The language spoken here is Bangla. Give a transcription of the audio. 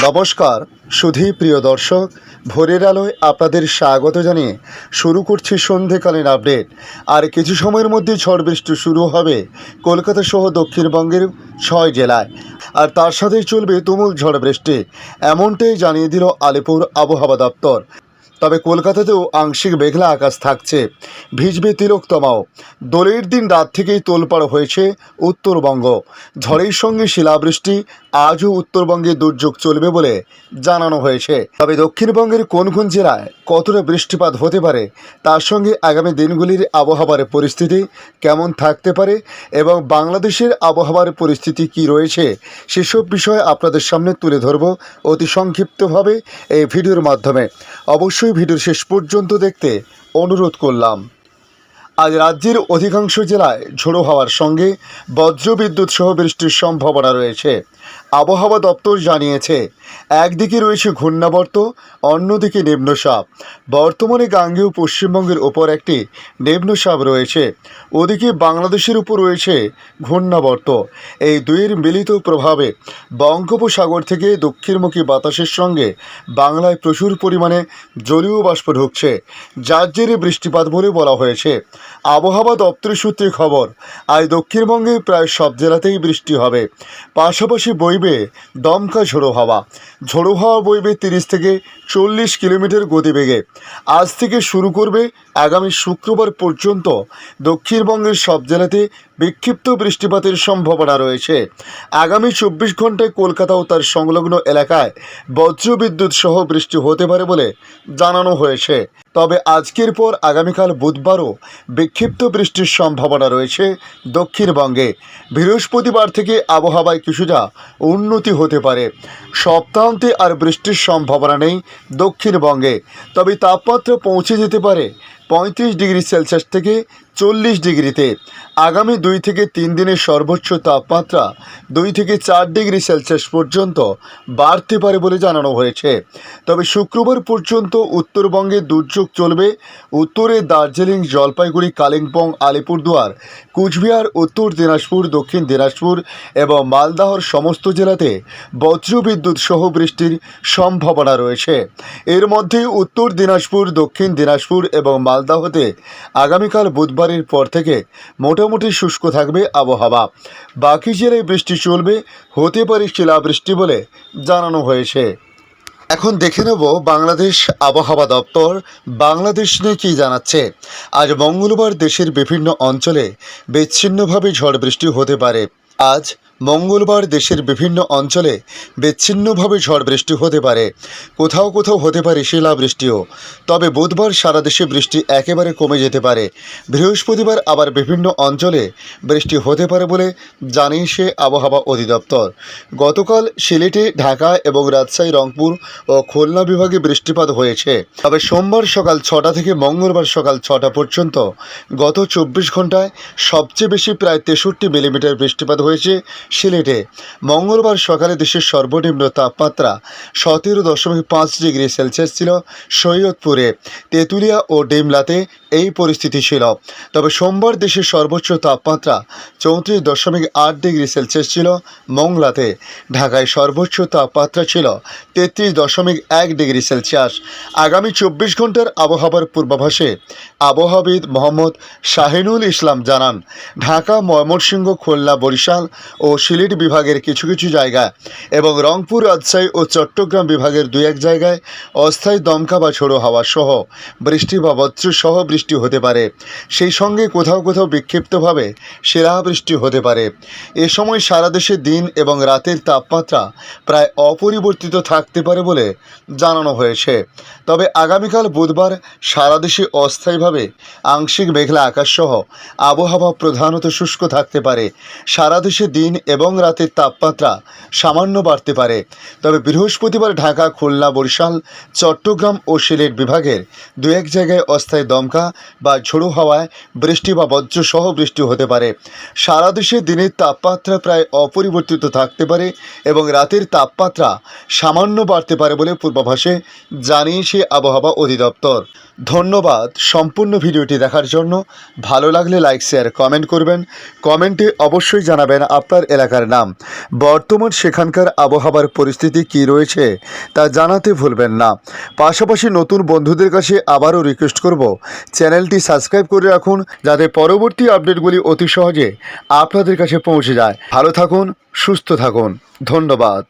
নমস্কার সুধী প্রিয় দর্শক, ভোরের আলোয় আপনাদের স্বাগত জানিয়ে শুরু করছি সন্ধেকালীন আপডেট। আর কিছু সময়ের মধ্যে ঝড় বৃষ্টি শুরু হবে কলকাতা সহ দক্ষিণবঙ্গের 6 জেলায়, আর তার সাথেই চলবে তুমুল ঝড় বৃষ্টি, এমনটাই জানিয়ে দিল আলিপুর আবহাওয়া দপ্তর। তবে কলকাতাতেও আংশিক মেঘলা আকাশ থাকছে, ভিজবে তিলোত্তমাও। দোলের দিন রাত থেকেই তোলপাড় হয়েছে উত্তরবঙ্গ। ঝড়ের সঙ্গে শিলাবৃষ্টি, আজও উত্তরবঙ্গে দুর্যোগ চলবে বলে জানানো হয়েছে। তবে দক্ষিণবঙ্গের কোন কোন জেলায় কতটা বৃষ্টিপাত হতে পারে, তার সঙ্গে আগামী দিনগুলির আবহাওয়ার পরিস্থিতি কেমন থাকতে পারে এবং বাংলাদেশের আবহাওয়ার পরিস্থিতি কি রয়েছে, সেসব বিষয়ে আপনাদের সামনে তুলে ধরব অতি সংক্ষিপ্তভাবে এই ভিডিওর মাধ্যমে। অবশ্যই ভিডিওর শেষ পর্যন্ত দেখতে অনুরোধ করলাম। আজ রাজ্যের অধিকাংশ জেলায় ঝোড়ো হাওয়ার সঙ্গে বজ্রবিদ্যুৎ সহ বৃষ্টির সম্ভাবনা রয়েছে। আবহাওয়া দপ্তর জানিয়েছে, একদিকে রয়েছে ঘূর্ণাবর্ত, অন্যদিকে নিম্নচাপ। বর্তমানে গাঙ্গেয় পশ্চিমবঙ্গের ওপর একটি নিম্নচাপ রয়েছে, ওদিকে বাংলাদেশের উপর রয়েছে ঘূর্ণাবর্ত। এই দুইয়ের মিলিত প্রভাবে বঙ্গোপসাগর থেকে দক্ষিণমুখী বাতাসের সঙ্গে বাংলায় প্রচুর পরিমাণে জলীয় বাষ্প ঢুকছে, যার জেরে বৃষ্টিপাত বলে বলা হয়েছে। আবহাওয়া দপ্তরের সূত্রে খবর, আজ দক্ষিণবঙ্গের প্রায় সব জেলাতেই বৃষ্টি হবে, পাশাপাশি বইবে দমকা ঝোড়ো হাওয়া। ঝোড়ো হাওয়া বইবে 30 থেকে 40 কিলোমিটার গতিবেগে। আজ থেকে শুরু করবে আগামী শুক্রবার পর্যন্ত দক্ষিণবঙ্গের সব জেলাতে বিক্ষিপ্ত বৃষ্টিপাতের সম্ভাবনা রয়েছে। আগামী 24 ঘন্টায় কলকাতা ও তার সংলগ্ন এলাকায় বজ্রবিদ্যুৎ সহ বৃষ্টি হতে পারে বলে জানানো হয়েছে। তবে আজকের পর আগামীকাল বুধবারও বিক্ষিপ্ত বৃষ্টির সম্ভাবনা রয়েছে দক্ষিণবঙ্গে। বৃহস্পতিবার থেকে আবহাওয়ায় কিছুটা উন্নতি হতে পারে। সপ্তাহান্তে আর বৃষ্টির সম্ভাবনা নেই দক্ষিণবঙ্গে, তবে তাপমাত্রা পৌঁছে যেতে পারে 35 ডিগ্রি সেলসিয়াস থেকে 40 ডিগ্রিতে। আগামী 2 থেকে 3 দিনের সর্বোচ্চ তাপমাত্রা 2 থেকে 4 ডিগ্রি সেলসিয়াস পর্যন্ত বাড়তে পারে বলে জানানো হয়েছে। তবে শুক্রবার পর্যন্ত উত্তরবঙ্গে দুর্যোগ চলবে। উত্তরে দার্জিলিং, জলপাইগুড়ি, কালিম্পং, আলিপুরদুয়ার, কুচবিহার, উত্তর দিনাজপুর, দক্ষিণ দিনাজপুর এবং মালদহর সমস্ত জেলাতে বজ্রবিদ্যুৎ সহ বৃষ্টির সম্ভাবনা রয়েছে। এর মধ্যে উত্তর দিনাজপুর, দক্ষিণ দিনাজপুর এবং মালদহতে আগামীকাল বুধবারের পর থেকে মোটামুটি শুষ্ক থাকবে আবহাওয়া। বাকি জেলায় বৃষ্টি চলবে, হতে পারে শিলাবৃষ্টি বলে জানানো হয়েছে। এখন দেখে নেব বাংলাদেশ আবহাওয়া দপ্তর বাংলাদেশ নিয়ে কী জানাচ্ছে। আজ মঙ্গলবার দেশের বিভিন্ন অঞ্চলে বিচ্ছিন্নভাবে ঝড় বৃষ্টি হতে পারে। আজ মঙ্গলবার দেশের বিভিন্ন অঞ্চলে বিচ্ছিন্নভাবে ঝড় বৃষ্টি হতে পারে, কোথাও কোথাও হতে পারে শিলাবৃষ্টিও। তবে বুধবার সারা দেশে বৃষ্টি একেবারে কমে যেতে পারে। বৃহস্পতিবার আবার বিভিন্ন অঞ্চলে বৃষ্টি হতে পারে বলে জানিয়েছে আবহাওয়া অধিদপ্তর। গতকাল সিলেটে, ঢাকা এবং রাজশাহী, রংপুর ও খুলনা বিভাগে বৃষ্টিপাত হয়েছে। তবে সোমবার সকাল 6টা থেকে মঙ্গলবার সকাল 6টা পর্যন্ত গত 24 ঘন্টায় সবচেয়ে বেশি প্রায় 63 মিলিমিটার বৃষ্টিপাত হয়েছে সিলেটে। মঙ্গলবার সকালে দেশের সর্বনিম্ন তাপমাত্রা 17.5 ডিগ্রি সেলসিয়াস ছিল সৈয়দপুরে, তেঁতুলিয়া ও ডিমলাতে এই পরিস্থিতি ছিল। তবে সোমবার দেশের সর্বোচ্চ তাপমাত্রা 34.8 ডিগ্রি সেলসিয়াস ছিল মংলাতে। ঢাকায় সর্বোচ্চ তাপমাত্রা ছিল 33.1 ডিগ্রি সেলসিয়াস। আগামী 24 ঘন্টার আবহাওয়ার পূর্বাভাসে আবহাওয়াবিদ মোহাম্মদ শাহিনুল ইসলাম জানান, ঢাকা, ময়মনসিংহ, খুলনা, বরিশাল ও সিলেট বিভাগের কিছু কিছু জায়গায় এবং রংপুর, রাজশাহী ও চট্টগ্রাম বিভাগের 2-1 জায়গায় অস্থায়ী দমকা বা ঝোড়ো হাওয়া সহ বৃষ্টি বা বজ্র সহ বৃষ্টি হতে পারে। সেই সঙ্গে কোথাও কোথাও বিক্ষিপ্তভাবে শিলাবৃষ্টি হতে পারে। এ সময় সারা দেশে দিন এবং রাতের তাপমাত্রা প্রায় অপরিবর্তিত থাকতে পারে বলে জানানো হয়েছে। তবে আগামীকাল বুধবার সারা দেশে অস্থায়ীভাবে আংশিক মেঘলা আকাশ সহ আবহাওয়া প্রধানত শুষ্ক থাকতে পারে। সারা দেশে দিন এবং রাতের তাপমাত্রা সামান্য বাড়তে পারে। তবে বৃহস্পতিবার ঢাকা, খুলনা, বরিশাল, চট্টগ্রাম ও সিলেট বিভাগের 2-1 জায়গায় অস্থায়ী দমকা বা ঝোড়ো হাওয়ায় বৃষ্টি বা বজ্র সহ বৃষ্টি হতে পারে। সারা দেশে দিনের তাপমাত্রা প্রায় অপরিবর্তিত থাকতে পারে এবং রাতের তাপমাত্রা সামান্য বাড়তে পারে বলে পূর্বাভাসে জানিয়েছে আবহাওয়া অধিদপ্তর। ধন্যবাদ সম্পূর্ণ ভিডিওটি দেখার জন্য। ভালো লাগলে লাইক, শেয়ার, কমেন্ট করবেন। কমেন্টে অবশ্যই জানাবেন আপনার এলাকার নাম। বর্তমান সেখানকার আবহাওয়ার পরিস্থিতি কী রয়েছে তা জানাতে ভুলবেন না। পাশাপাশি নতুন বন্ধুদের কাছে আবারও রিকোয়েস্ট করব, চ্যানেলটি সাবস্ক্রাইব করে রাখুন, যাতে পরবর্তী আপডেটগুলি অতি সহজে আপনাদের কাছে পৌঁছে যায়। ভালো থাকুন, সুস্থ থাকুন, ধন্যবাদ।